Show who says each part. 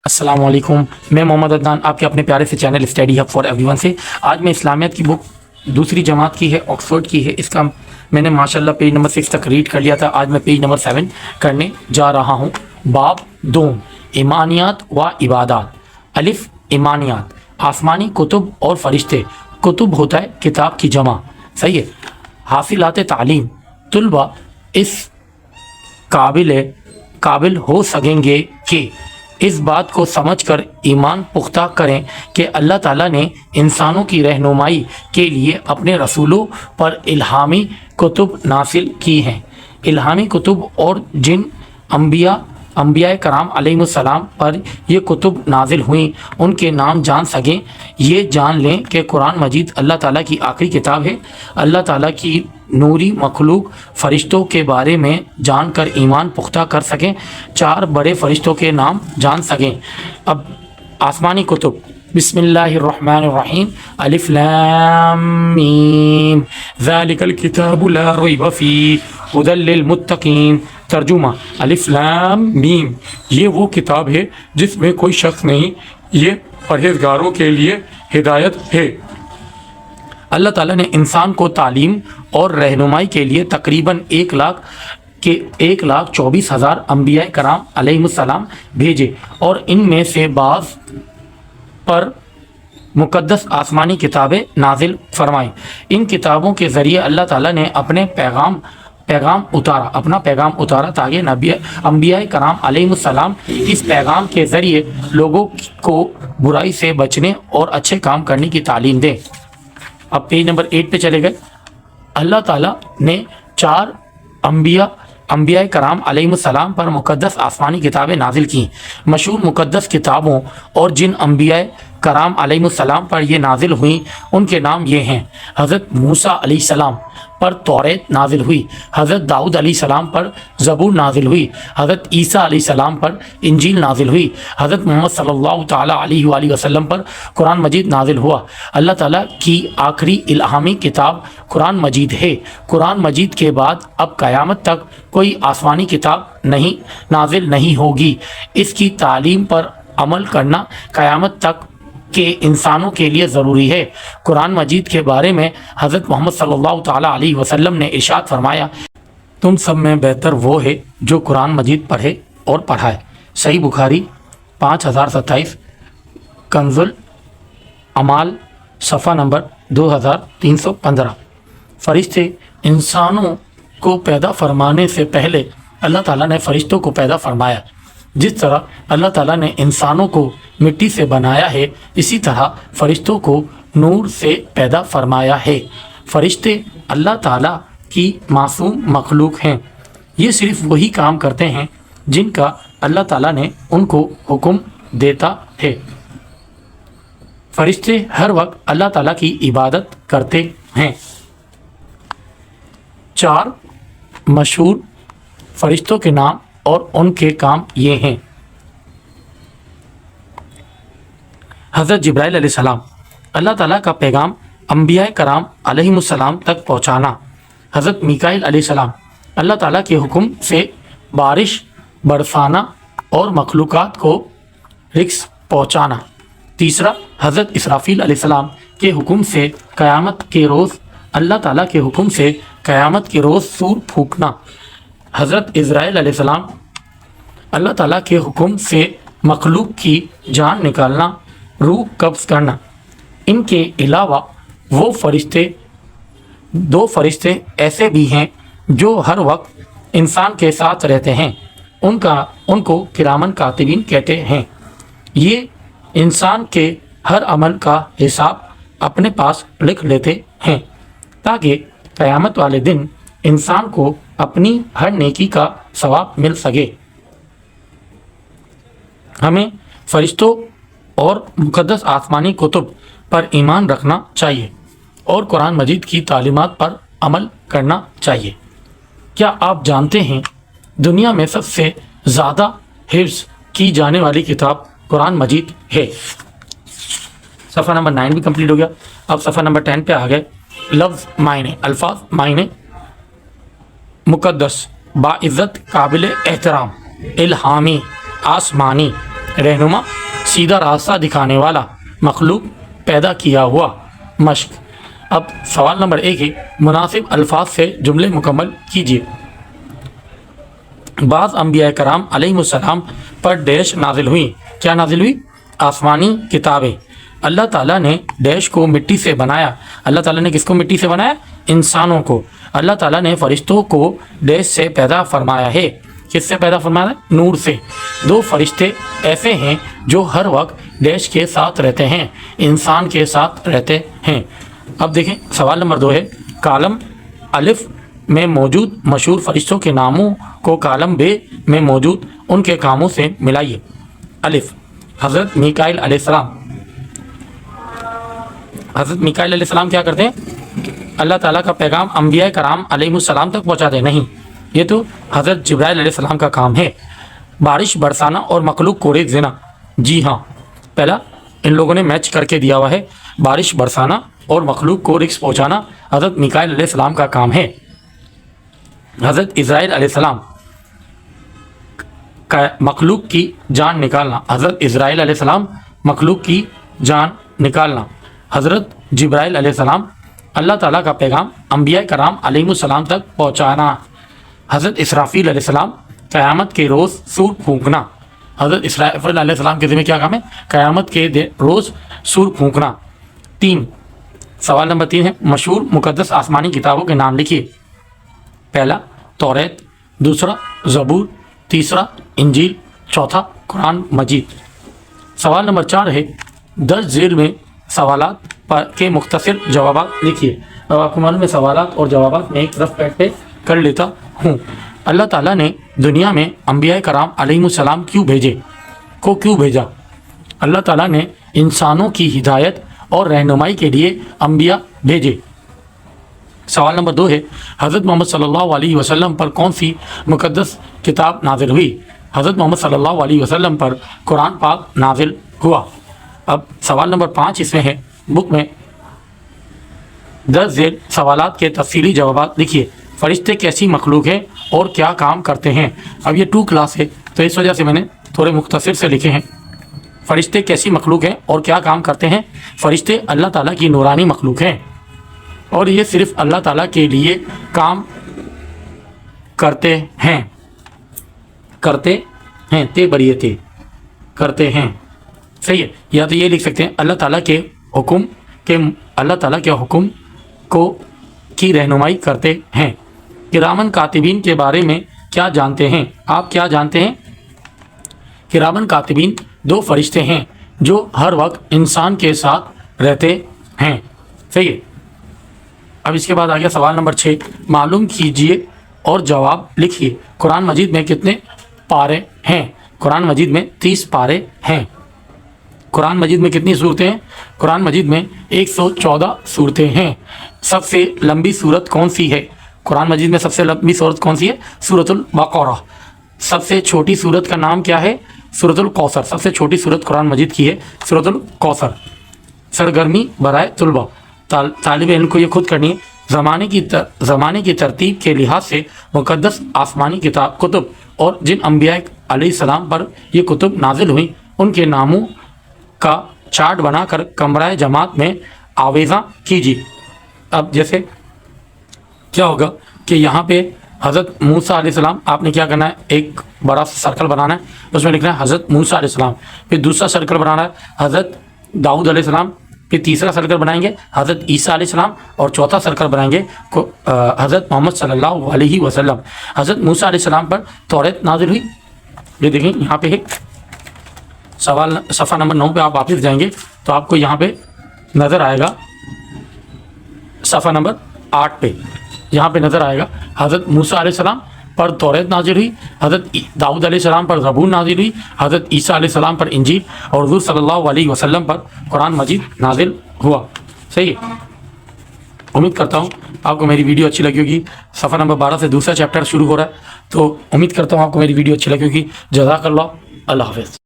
Speaker 1: السلام علیکم، میں محمد عدنان آپ کے اپنے پیارے سے channel study hub for every one سے آج میں اسلامیات کی بک دوسری جماعت کی ہے، آکسفورڈ کی ہے۔ اس کا میں نے ماشاءاللہ پیج نمبر 6 تک ریڈ کر لیا تھا۔ آج میں پیج نمبر 7 کرنے جا رہا ہوں۔ باب دوم، ایمانیات و عبادات۔ الف، ایمانیات، آسمانی کتب اور فرشتے۔ کتب ہوتا ہے کتاب کی جمع، صحیح ہے۔ حاصلات تعلیم، طلبہ اس قابل ہو سکیں گے کہ اس بات کو سمجھ کر ایمان پختہ کریں کہ اللہ تعالیٰ نے انسانوں کی رہنمائی کے لیے اپنے رسولوں پر الہامی کتب نازل کی ہیں۔ الہامی کتب اور جن انبیاء کرام علیہ السلام پر یہ کتب نازل ہوئیں ان کے نام جان سکیں، یہ جان لیں کہ قرآن مجید اللہ تعالیٰ کی آخری کتاب ہے۔ اللہ تعالیٰ کی نوری مخلوق فرشتوں کے بارے میں جان کر ایمان پختہ کر سکیں، 4 بڑے فرشتوں کے نام جان سکیں۔ اب آسمانی کتب، بسم اللہ الرحمن الرحیم، الف لام میم، ذالک الکتاب لا ریب فیہ ھدی للمتقین۔ ترجمہ، الف لام میم، یہ وہ کتاب ہے جس میں کوئی شک نہیں، یہ پرہیزگاروں کے لیے ہدایت ہے۔ اللہ تعالیٰ نے انسان کو تعلیم اور رہنمائی کے لیے تقریباً 1,24,000 انبیاء کرام علیہ السلام بھیجے، اور ان میں سے بعض پر مقدس آسمانی کتابیں نازل فرمائیں۔ ان کتابوں کے ذریعے اللہ تعالیٰ نے اپنا پیغام اتارا تاکہ انبیاء کرام علیہ السلام اس پیغام کے ذریعے لوگوں کو برائی سے بچنے اور اچھے کام کرنے کی تعلیم دیں۔ اب پیج نمبر 8 پہ چلے گئے۔ اللہ تعالیٰ نے 4 انبیاء کرام علیہ السلام پر مقدس آسمانی کتابیں نازل کیں۔ مشہور مقدس کتابوں اور جن انبیاء کرام علیہ السلام پر یہ نازل ہوئیں ان کے نام یہ ہیں: حضرت موسیٰ علیہ السلام پر توریت نازل ہوئی، حضرت داؤد علیہ السلام پر زبور نازل ہوئی، حضرت عیسیٰ علیہ السلام پر انجیل نازل ہوئی، حضرت محمد صلی اللہ تعالیٰ علیہ وآلہ وسلم پر قرآن مجید نازل ہوا۔ اللہ تعالیٰ کی آخری الہامی کتاب قرآن مجید ہے۔ قرآن مجید کے بعد اب قیامت تک کوئی آسمانی کتاب نازل نہیں ہوگی۔ اس کی تعلیم پر عمل کرنا قیامت تک کہ انسانوں کے لیے ضروری ہے۔ قرآن مجید کے بارے میں حضرت محمد صلی اللہ تعالیٰ علیہ وسلم نے ارشاد فرمایا، تم سب میں بہتر وہ ہے جو قرآن مجید پڑھے اور پڑھائے۔ صحیح بخاری 5027، کنز الاعمال صفحہ نمبر 2315۔ فرشتے انسانوں کو پیدا فرمانے سے پہلے اللہ تعالیٰ نے فرشتوں کو پیدا فرمایا۔ جس طرح اللہ تعالیٰ نے انسانوں کو مٹی سے بنایا ہے، اسی طرح فرشتوں کو نور سے پیدا فرمایا ہے۔ فرشتے اللہ تعالیٰ کی معصوم مخلوق ہیں، یہ صرف وہی کام کرتے ہیں جن کا اللہ تعالیٰ نے ان کو حکم دیتا ہے۔ فرشتے ہر وقت اللہ تعالیٰ کی عبادت کرتے ہیں۔ 4 مشہور فرشتوں کے نام اور ان کے کام یہ ہیں: حضرت جبرائیل علیہ السلام، اللہ تعالیٰ کا پیغام انبیاء کرام علیہ السلام تک پہنچانا۔ حضرت میکائیل علیہ السلام، اللہ تعالیٰ کے حکم سے بارش برسانا اور مخلوقات کو رزق پہنچانا۔ تیسرا، حضرت اسرافیل علیہ السلام کے حکم سے قیامت کے روز اللہ تعالیٰ کے حکم سے قیامت کے روز سور پھونکنا۔ حضرت عزرائیل علیہ السلام، اللہ تعالیٰ کے حکم سے مخلوق کی جان نکالنا، روح قبض کرنا۔ ان کے علاوہ وہ 2 فرشتے ایسے بھی ہیں جو ہر وقت انسان کے ساتھ رہتے ہیں، ان کو کرامن کاتبین کہتے ہیں۔ یہ انسان کے ہر عمل کا حساب اپنے پاس لکھ لیتے ہیں تاکہ قیامت والے دن انسان کو اپنی ہر نیکی کا ثواب مل سکے۔ ہمیں فرشتوں اور مقدس آسمانی کتب پر ایمان رکھنا چاہیے اور قرآن مجید کی تعلیمات پر عمل کرنا چاہیے۔ کیا آپ جانتے ہیں دنیا میں سب سے زیادہ حفظ کی جانے والی کتاب قرآن مجید ہے؟ صفحہ نمبر 9 بھی کمپلیٹ ہو گیا۔ اب صفحہ نمبر 10 پہ آ گئے۔ لفظ معنی، الفاظ معنی: مقدس، باعزت، قابل احترام، الہامی، آسمانی، रहनुमा, सीधा रास्ता दिखाने वाला, मखलूक, पैदा किया हुआ। मश्क। अब सवाल नंबर 1 है, मुनासिब अल्फाज से जुमले मुकम्मल कीजिए। बाज़ अंबिया कराम अलैहिमुस्सलाम पर डैश नाजिल हुई। क्या नाजिल हुई? आसमानी किताबें। अल्लाह ताला ने डैश को मिट्टी से बनाया। अल्लाह ताला ने किसको मिट्टी से बनाया? इंसानों को। अल्लाह ताला ने फरिश्तों को डैश से पैदा फरमाया है। किससे पैदा फरमाया है? नूर से। 2 फरिश्ते ऐसे हैं जो हर वक्त डैश के साथ रहते हैं, इंसान के साथ रहते हैं। अब देखें सवाल नंबर 2 है, कालम अलिफ में मौजूद मशहूर फरिश्तों के नामों को कालम बे में मौजूद उनके कामों से मिलाइए। अलिफ, हज़रत मीकाईल अलैहिस्सलाम। हज़रत मीकाईल अलैहिस्सलाम क्या करते हैं? अल्लाह ताला का पैगाम अंबिया कराम अलैहिमुस्सलाम तक पहुँचाते हैं। नहीं, ये तो हज़रत जिब्राइल अलैहिस्सलाम का काम है। बारिश बरसाना और मखलूक को रेख देना। जी हाँ, पहला इन लोगों ने मैच करके दिया हुआ है। बारिश बरसाना और मखलूक को रिस्क पहुँचाना हज़रत मीकाईल अलैहिस्सलाम का काम है। हज़रत इज़राइल अलैहिस्सलाम का मखलूक की जान निकालना। हज़रत इज़राइल अलैहिस्सलाम मखलूक की जान निकालना। हज़रत जिब्राइल अलैहिस्सलाम अल्लाह ताला का पैगाम अंबिया कराम अलैहिमुस्सलाम तक पहुँचाना। हज़रत इसराफील अलैहिस्सलाम क़यामत के रोज़ सूर फूंकना। हज़रत इसराफील अलैहिस्सलाम के ज़िम्मे क्या काम है? क़यामत के रोज़ सूर फूंकना। 3, सवाल नंबर 3 है, मशहूर मुक़द्दस आसमानी किताबों के नाम लिखिए। पहला तौरेत, दूसरा ज़बूर, तीसरा इंजील, चौथा कुरान मजीद। सवाल नंबर 4 है, 10 झेल में सवालात पर के मुख्तसर जवाबात लिखिए। अब आपको मालूम है सवालात और जवाबात में एक रफ पैड पे कर लेता हूँ। अल्लाह ताला ने दुनिया में अंबिया कराम अलैहिमुस्सलाम क्यों भेजा? अल्लाह ताला ने इंसानों की हिदायत और रहनुमाई के लिए अंबिया भेजे। सवाल नंबर 2 है, हज़रत मोहम्मद सल्लल्लाहु अलैहि वसल्लम पर कौन सी मुक़द्दस किताब नाजिल हुई? हज़रत मोहम्मद सल्लल्लाहु अलैहि वसल्लम पर कुरान पाक नाजिल हुआ। अब सवाल नंबर 5 इसमें है, बुक में 10 झेल सवालात के तफसीली जवाबात लिखिए। फरिश्ते कैसी मखलूक है और क्या काम करते हैं? अब ये 2 क्लास है तो इस वजह से मैंने थोड़े मुख्तसर से लिखे हैं। फरिश्ते कैसी मखलूक हैं और क्या काम करते हैं? फरिश्ते अल्लाह ताला की नूरानी मखलूक हैं और ये सिर्फ अल्लाह ताला के लिए काम करते हैं। ते बरिए थे, करते हैं। सही है। या तो ये लिख सकते हैं, अल्लाह ताला के हुक्म को की रहनुमाई करते हैं। किरामन कातिबीन के बारे में क्या जानते हैं? आप क्या जानते हैं? किरामन कातिबीन 2 फरिश्ते हैं जो हर वक्त इंसान के साथ रहते हैं। सही है। अब इसके बाद आ गया सवाल नंबर 6, मालूम कीजिए और जवाब लिखिए। कुरान मजीद में कितने पारे हैं? कुरान मजीद में 30 पारे हैं। कुरान मजीद में कितनी सूरतें हैं? कुरान मजीद में 114 सूरतें हैं। सबसे लंबी सूरत कौन सी है? कुरान मजीद में सबसे लंबी सूरत कौन सी है? सूरतुल बकरा। सबसे छोटी सूरत का नाम क्या है? सूरतुल कौसर। सबसे छोटी सूरत कुरान मजीद की है सूरतुल कौसर। सरगर्मी बराए तुलबा, तालिब इल्म को ये खुद करनी है। ज़माने की तरतीब के लिहाज से मुक़द्दस आसमानी कुतुब और जिन अंबिया अलैहिस्सलाम पर ये कुतुब नाजिल हुई उनके नामों का चार्ट बनाकर कमरा जमात में आवेज़ा कीजिए। अब जैसे क्या होगा कि यहाँ पे हज़रत मूसा अलैहिस्सलाम, आपने क्या करना है, एक बड़ा सर्कल बनाना है, उसमें लिखना है हज़रत मूसा अलैहिस्सलाम। फिर दूसरा सर्कल बनाना है हज़रत दाऊद अलैहिस्सलाम। फिर तीसरा सर्कल बनाएंगे हज़रत ईसा अलैहिस्सलाम और चौथा सर्कल बनाएंगे हज़रत मोहम्मद सल्लल्लाहु अलैहि वसल्लम। हज़रत मूसा अलैहिस्सलाम पर तौरेत नाजिल हुई। ये देखें यहाँ पे है सवाल सफ़ा नंबर 9 पे आप वापस जाएंगे तो आपको यहाँ पे नज़र आएगा सफ़ा नंबर 8 पे, यहाँ पे नज़र आएगा हज़रत मूसा अलैहिस्सलाम पर तौरेत नाजिल हुई, हज़रत दाऊद अलैहिस्सलाम पर ज़बूर नाजिल हुई, हज़रत ईसा अलैहिस्सलाम पर इंजील और हुज़ूर सल्लल्लाहु अलैहि वसल्लम पर कुरान मजीद नाजिल हुआ। सही है। उम्मीद करता हूँ आपको मेरी वीडियो अच्छी लगी होगी। सफ़ा नंबर 12 से दूसरा चैप्टर शुरू हो रहा है तो उम्मीद करता हूँ आपको मेरी वीडियो अच्छी लगी होगी। जज़ाकल्लाह। अल्लाह हाफ़िज़।